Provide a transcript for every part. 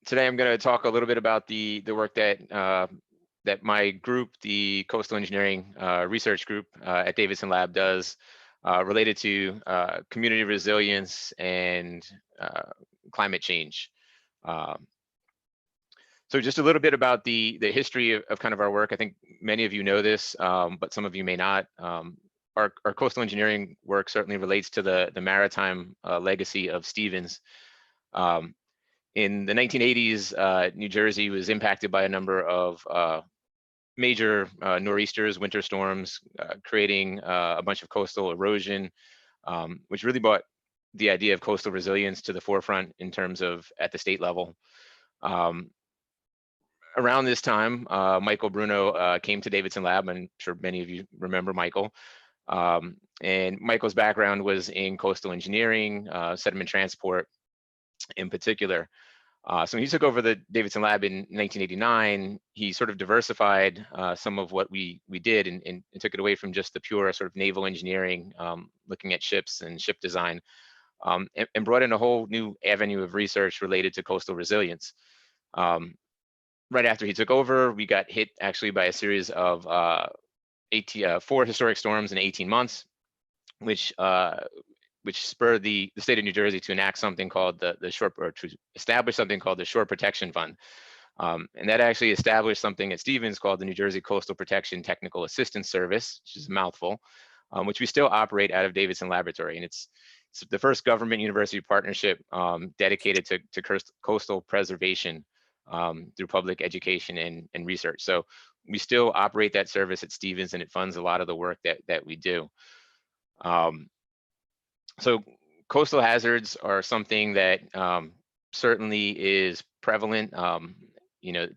Today I'm going to talk a little bit about the work that that my group, the Coastal Engineering Research Group at Davidson Lab, does related to community resilience and climate change. Um, so just a little bit about the history of kind of our work. I think many of you know this, but some of you may not. Our coastal engineering work certainly relates to the maritime legacy of Stevens. Um, in the 1980s, New Jersey was impacted by a number of major nor'easters, winter storms, creating a bunch of coastal erosion, which really brought the idea of coastal resilience to the forefront in terms of at the state level. Um, Around this time, Michael Bruno came to Davidson Lab. I'm sure many of you remember Michael. And Michael's background was in coastal engineering, sediment transport in particular. So when he took over the Davidson Lab in 1989, he sort of diversified some of what we did and took it away from just the pure sort of naval engineering, looking at ships and ship design, and brought in a whole new avenue of research related to coastal resilience. Right after he took over, we got hit actually by a series of 4 historic storms in 18 months, which spurred the state of New Jersey to enact something called the shore, or to establish something called the Shore Protection Fund. And that actually established something at Stevens called the New Jersey Coastal Protection Technical Assistance Service, which is a mouthful, which we still operate out of Davidson Laboratory. And it's the first government university partnership dedicated to coastal preservation through public education and research. So we still operate that service at Stevens, and it funds a lot of the work that we do. So coastal hazards are something that certainly is prevalent.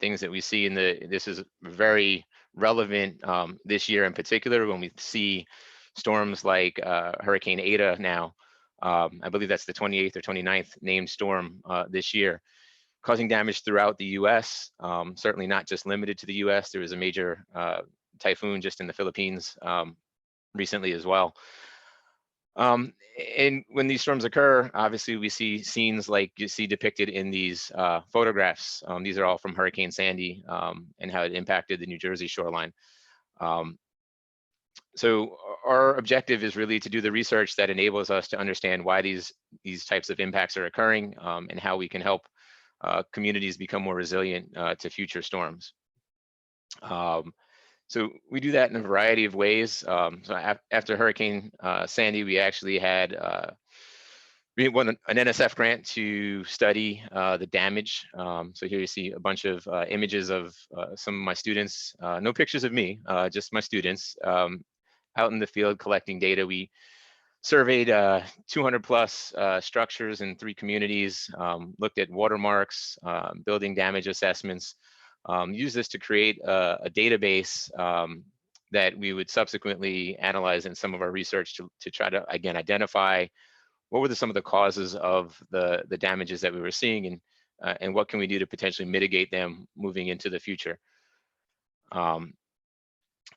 Things that we see this is very relevant this year in particular when we see storms like Hurricane Ada now. I believe that's the 28th or 29th named storm this year, causing damage throughout the U.S., certainly not just limited to the U.S. There was a major typhoon just in the Philippines recently as well. And when these storms occur, obviously we see scenes like you see depicted in these photographs. These are all from Hurricane Sandy and how it impacted the New Jersey shoreline. So our objective is really to do the research that enables us to understand why these types of impacts are occurring and how we can help communities become more resilient to future storms. So we do that in a variety of ways. After Hurricane Sandy, we actually had we won an NSF grant to study the damage. So here you see a bunch of images of some of my students, no pictures of me, just my students out in the field collecting data. We surveyed 200 plus structures in 3 communities, looked at watermarks, building damage assessments, use this to create a database that we would subsequently analyze in some of our research to try to, again, identify what were some of the causes of the damages that we were seeing, and what can we do to potentially mitigate them moving into the future.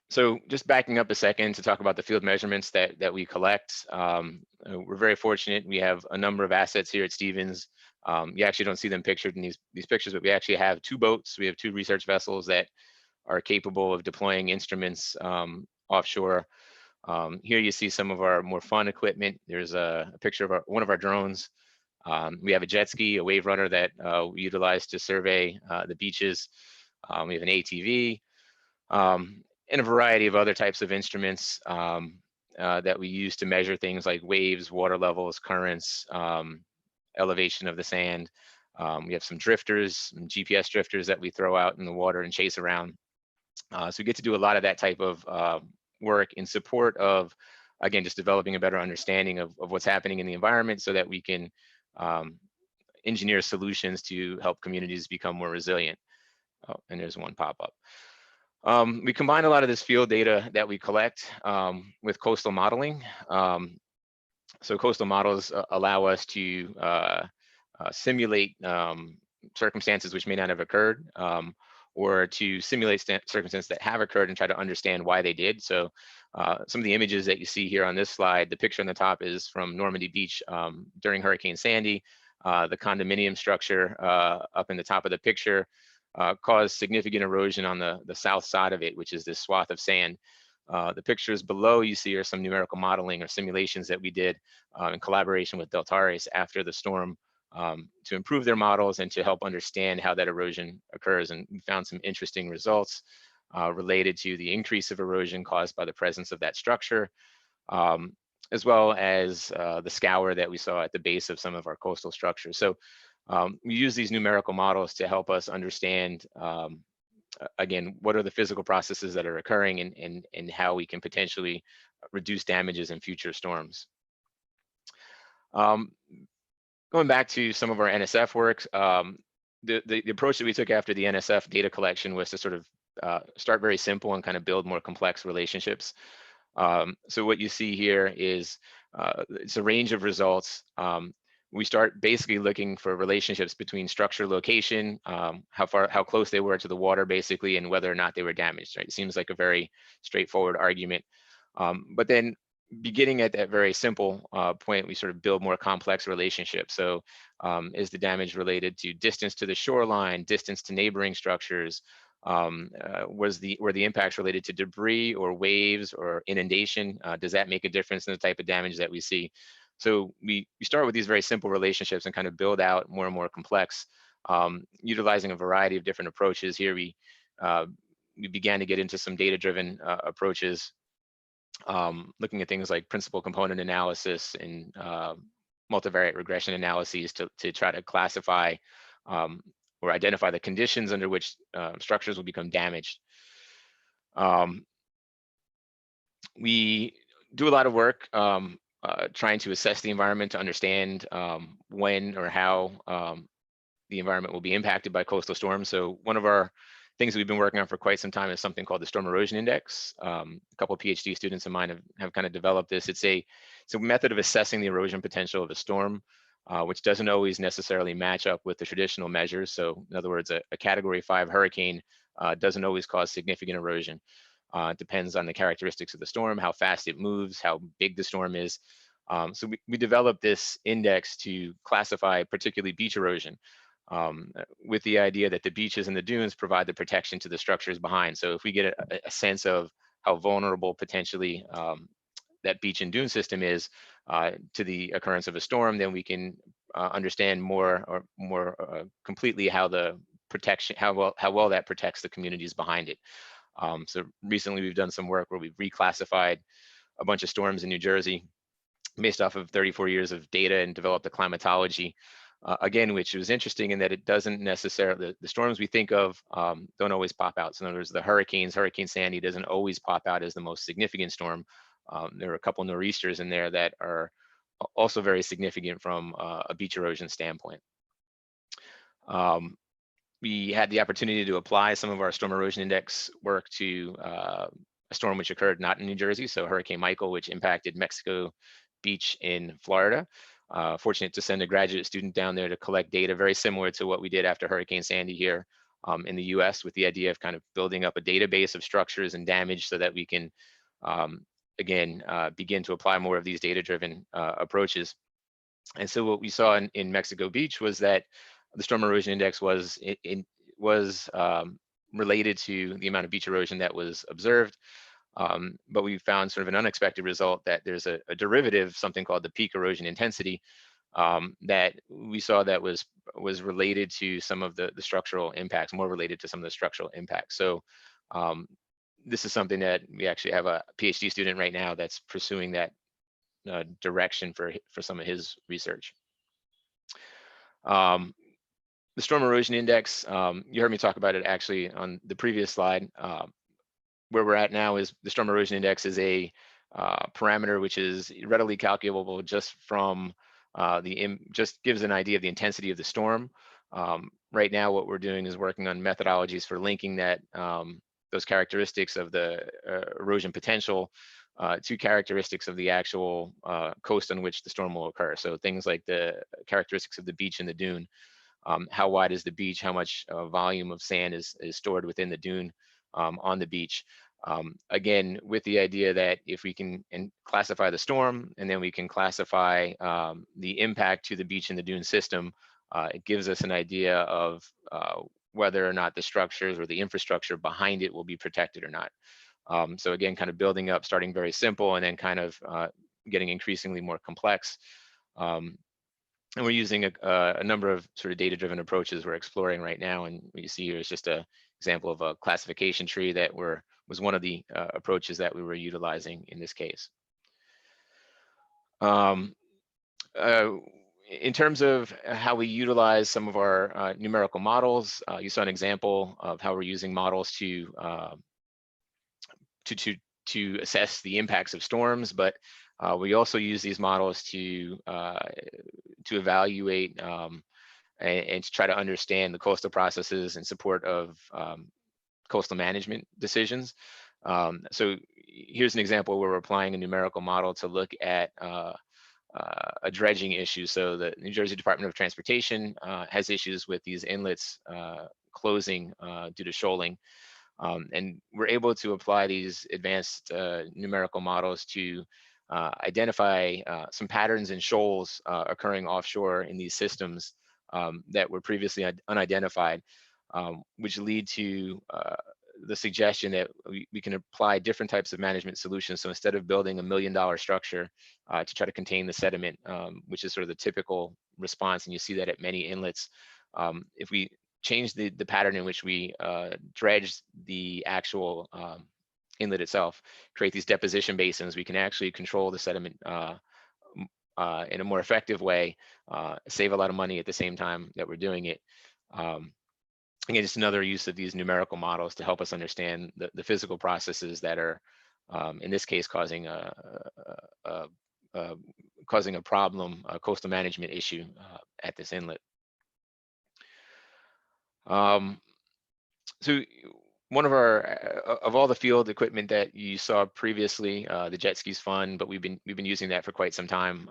So just backing up a second to talk about the field measurements that we collect. We're very fortunate. We have a number of assets here at Stevens. You actually don't see them pictured in these pictures, but we actually have 2 boats. We have 2 research vessels that are capable of deploying instruments offshore. Here you see some of our more fun equipment. There's a picture of one of our drones. We have a jet ski, a wave runner that we utilize to survey the beaches. We have an ATV. And a variety of other types of instruments that we use to measure things like waves, water levels, currents, elevation of the sand. We have some drifters, some GPS drifters that we throw out in the water and chase around. So we get to do a lot of that type of work in support of, again, just developing a better understanding of what's happening in the environment so that we can engineer solutions to help communities become more resilient. Oh, and there's one pop-up. We combine a lot of this field data that we collect with coastal modeling. So coastal models allow us to simulate circumstances which may not have occurred, or to simulate circumstances that have occurred and try to understand why they did. So some of the images that you see here on this slide, the picture on the top is from Normandy Beach during Hurricane Sandy. the condominium structure up in the top of the picture caused significant erosion on the south side of it, which is this swath of sand. The pictures below you see are some numerical modeling or simulations that we did in collaboration with Deltares after the storm to improve their models and to help understand how that erosion occurs. And we found some interesting results related to the increase of erosion caused by the presence of that structure, as well as the scour that we saw at the base of some of our coastal structures. So we use these numerical models to help us understand, again, what are the physical processes that are occurring and how we can potentially reduce damages in future storms. Going back to some of our NSF work, the approach that we took after the NSF data collection was to sort of start very simple and kind of build more complex relationships. So what you see here is it's a range of results. We start basically looking for relationships between structure location, how close they were to the water basically, and whether or not they were damaged, right? It seems like a very straightforward argument. But then beginning at that very simple point, we sort of build more complex relationships. So is the damage related to distance to the shoreline, distance to neighboring structures? Were the impacts related to debris or waves or inundation? Does that make a difference in the type of damage that we see? So we start with these very simple relationships and kind of build out more and more complex, utilizing a variety of different approaches. Here we began to get into some data-driven approaches, looking at things like principal component analysis and multivariate regression analyses to try to classify or identify the conditions under which structures will become damaged. We do a lot of work trying to assess the environment to understand when or how the environment will be impacted by coastal storms. So one of our things that we've been working on for quite some time is something called the Storm Erosion Index. A couple of PhD students of mine have kind of developed this. It's a method of assessing the erosion potential of a storm, which doesn't always necessarily match up with the traditional measures. So in other words, a Category 5 hurricane doesn't always cause significant erosion. It depends on the characteristics of the storm, how fast it moves, how big the storm is. So we developed this index to classify particularly beach erosion, with the idea that the beaches and the dunes provide the protection to the structures behind. So if we get a sense of how vulnerable potentially that beach and dune system is to the occurrence of a storm, then we can understand more completely how the protection, how well that protects the communities behind it. So recently we've done some work where we've reclassified a bunch of storms in New Jersey based off of 34 years of data and developed a climatology, again, which was interesting in that it doesn't necessarily, the storms we think of don't always pop out. So in other words, the hurricanes, Hurricane Sandy doesn't always pop out as the most significant storm. There are a couple nor'easters in there that are also very significant from a beach erosion standpoint. We had the opportunity to apply some of our Storm Erosion Index work to a storm which occurred not in New Jersey, so Hurricane Michael, which impacted Mexico Beach in Florida. Fortunate to send a graduate student down there to collect data very similar to what we did after Hurricane Sandy here in the US, with the idea of kind of building up a database of structures and damage so that we can, again, begin to apply more of these data-driven approaches. And so what we saw in Mexico Beach was that the Storm Erosion Index was related to the amount of beach erosion that was observed. But we found sort of an unexpected result that there's a derivative, something called the peak erosion intensity, that we saw that was related to some of the structural impacts, more related to some of the structural impacts. So this is something that we actually have a PhD student right now that's pursuing that direction for some of his research. The Storm Erosion Index, you heard me talk about it actually on the previous slide. Where we're at now is the Storm Erosion Index is a parameter which is readily calculable just from just gives an idea of the intensity of the storm. Right now, what we're doing is working on methodologies for linking that those characteristics of the erosion potential to characteristics of the actual coast on which the storm will occur. So things like the characteristics of the beach and the dune. How wide is the beach? How much volume of sand is stored within the dune on the beach? Again, with the idea that if we can classify the storm, and then we can classify the impact to the beach and the dune system, it gives us an idea of whether or not the structures or the infrastructure behind it will be protected or not. So again, kind of building up, starting very simple, and then kind of getting increasingly more complex. And we're using a number of sort of data-driven approaches we're exploring right now. And what you see here is just an example of a classification tree that was one of the approaches that we were utilizing in this case. Um, in terms of how we utilize some of our numerical models, you saw an example of how we're using models to assess the impacts of storms, but we also use these models to evaluate and to try to understand the coastal processes in support of coastal management decisions. So here's an example where we're applying a numerical model to look at a dredging issue. So the New Jersey Department of Transportation has issues with these inlets closing due to shoaling. And we're able to apply these advanced numerical models to identify some patterns in shoals occurring offshore in these systems that were previously unidentified, which lead to the suggestion that we can apply different types of management solutions. So instead of building $1 million structure to try to contain the sediment, which is sort of the typical response, and you see that at many inlets, if we change the pattern in which we dredge the actual inlet itself, create these deposition basins, we can actually control the sediment in a more effective way, save a lot of money at the same time that we're doing it. Again, just another use of these numerical models to help us understand the physical processes that are, in this case, causing a problem, a coastal management issue at this inlet. So one of our of all the field equipment that you saw previously, the jet ski's fun, but we've been using that for quite some time.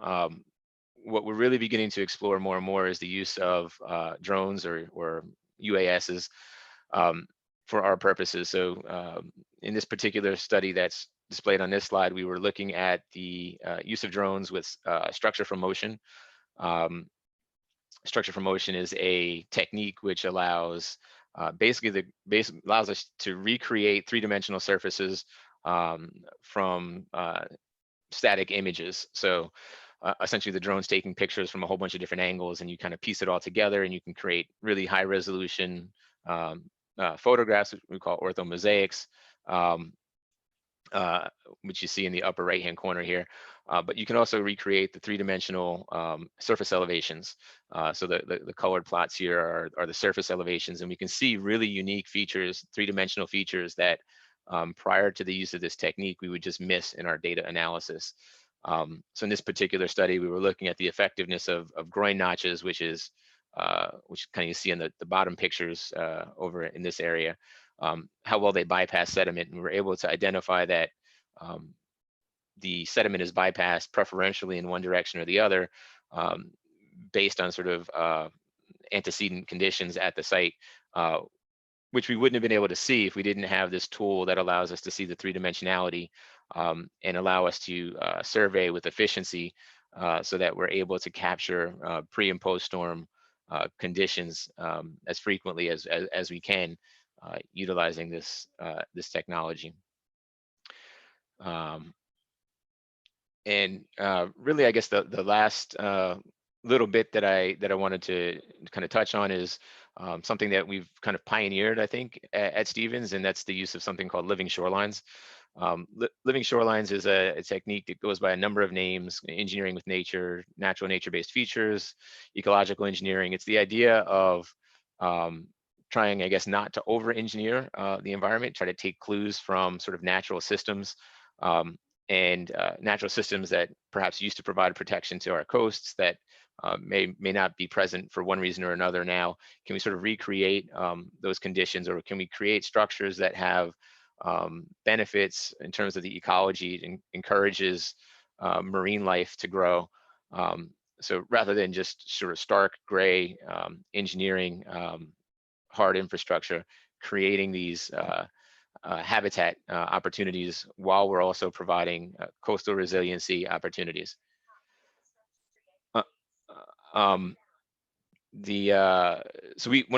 What we're really beginning to explore more and more is the use of drones or UASs for our purposes. So in this particular study that's displayed on this slide, we were looking at the use of drones with structure from motion. Structure from motion is a technique which allows allows us to recreate three-dimensional surfaces from static images. So essentially the drone's taking pictures from a whole bunch of different angles, and you kind of piece it all together, and you can create really high resolution photographs, which we call orthomosaics, which you see in the upper right hand corner here. But you can also recreate the three-dimensional surface elevations. So the colored plots here are the surface elevations, and we can see really unique features, three-dimensional features that prior to the use of this technique, we would just miss in our data analysis. So in this particular study, we were looking at the effectiveness of groin notches, which kind of you see in the bottom pictures over in this area, how well they bypass sediment. And we were able to identify that the sediment is bypassed preferentially in one direction or the other based on sort of antecedent conditions at the site, which we wouldn't have been able to see if we didn't have this tool that allows us to see the three-dimensionality and allow us to survey with efficiency so that we're able to capture pre and post-storm conditions as frequently as we can, utilizing this technology. And really, I guess the last little bit that I wanted to kind of touch on is something that we've kind of pioneered, I think, at Stevens, and that's the use of something called living shorelines. Living shorelines is a technique that goes by a number of names: engineering with nature, natural nature-based features, ecological engineering. It's the idea of trying, I guess, not to over-engineer the environment, try to take clues from sort of natural systems and natural systems that perhaps used to provide protection to our coasts that may not be present for one reason or another now. Can we sort of recreate those conditions, or can we create structures that have benefits in terms of the ecology and encourages marine life to grow? So rather than just sort of stark gray engineering hard infrastructure, creating these habitat opportunities while we're also providing coastal resiliency opportunities. So one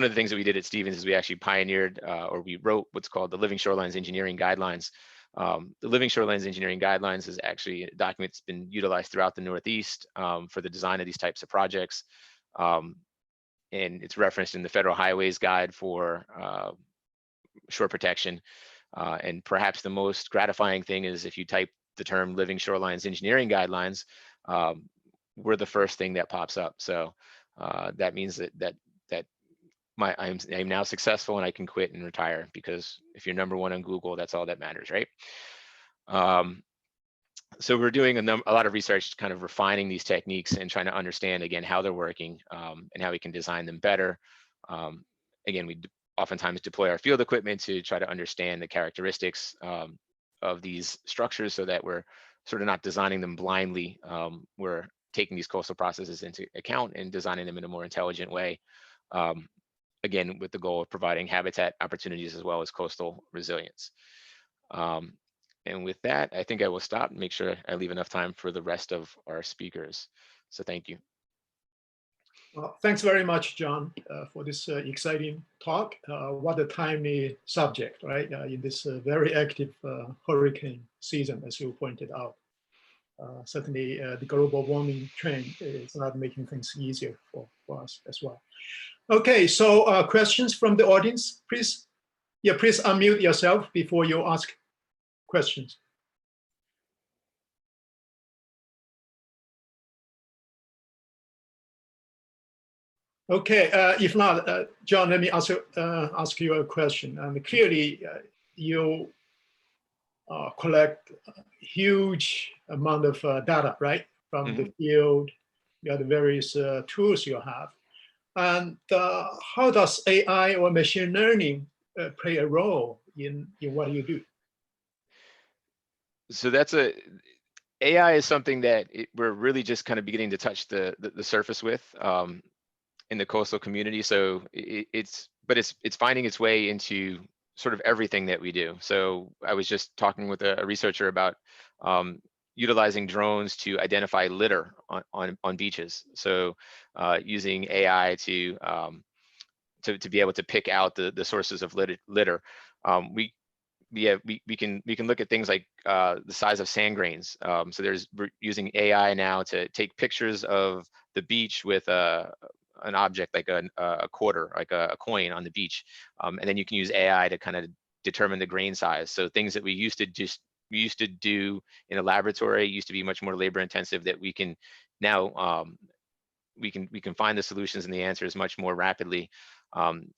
of the things that we did at Stevens is we actually pioneered or we wrote what's called the Living Shorelines Engineering Guidelines. The Living Shorelines Engineering Guidelines is actually a document that's been utilized throughout the Northeast for the design of these types of projects. And it's referenced in the Federal Highways Guide for shore protection. And perhaps the most gratifying thing is if you type the term Living Shorelines Engineering Guidelines, we're the first thing that pops up. So that means that I'm now successful and I can quit and retire, because if you're #1 on Google, that's all that matters, right? So we're doing a lot of research, kind of refining these techniques and trying to understand again how they're working and how we can design them better. Again, we oftentimes deploy our field equipment to try to understand the characteristics of these structures so that we're sort of not designing them blindly. We're taking these coastal processes into account and designing them in a more intelligent way. Again, with the goal of providing habitat opportunities as well as coastal resilience. And with that, I think I will stop and make sure I leave enough time for the rest of our speakers. So thank you. Well, thanks very much, Jon, for this exciting talk. What a timely subject, right? In this very active hurricane season, as you pointed out. Certainly, the global warming trend is not making things easier for us as well. Okay, so questions from the audience, please. Yeah, please unmute yourself before you ask questions. Okay, if not, Jon, let me ask you a question. And clearly, you collect a huge amount of data, right, from the field, the various tools you have. And how does AI or machine learning play a role in what you do? So AI is something that we're really just kind of beginning to touch the surface with in the coastal community. So it's finding its way into sort of everything that we do. So I was just talking with a researcher about utilizing drones to identify litter on beaches. So using AI to be able to pick out the sources of litter. We can look at things like the size of sand grains. So we're using AI now to take pictures of the beach with an object like a quarter, like a coin on the beach, and then you can use AI to kind of determine the grain size. So things that we used to do in a laboratory used to be much more labor intensive, that we can now we can find the solutions and the answers much more rapidly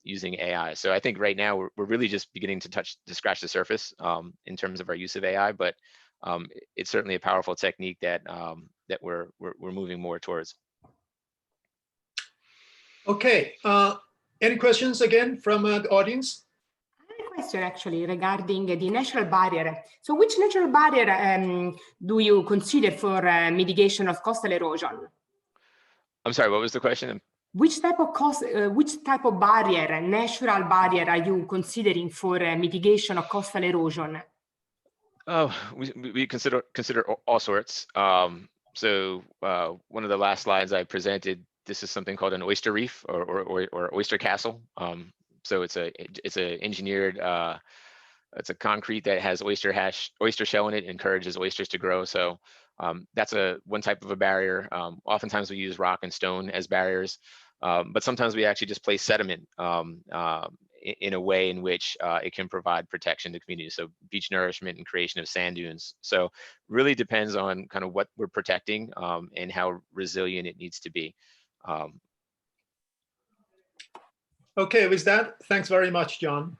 using AI. So I think right now we're really just beginning to scratch the surface in terms of our use of AI, but it's certainly a powerful technique that we're moving more towards. Okay, any questions again from the audience? I have a question actually regarding the natural barrier. So which natural barrier do you consider for mitigation of coastal erosion? I'm sorry, what was the question? Which type of barrier, natural barrier, are you considering for mitigation of coastal erosion? Oh, we consider all sorts. So one of the last slides I presented, this is something called an oyster reef or oyster castle. So it's a engineered, it's a concrete that has oyster shell in it, encourages oysters to grow. So that's one type of a barrier. Oftentimes we use rock and stone as barriers, but sometimes we actually just place sediment in a way in which it can provide protection to communities. So beach nourishment and creation of sand dunes. So really depends on kind of what we're protecting and how resilient it needs to be. Okay, with that, thanks very much, Jon.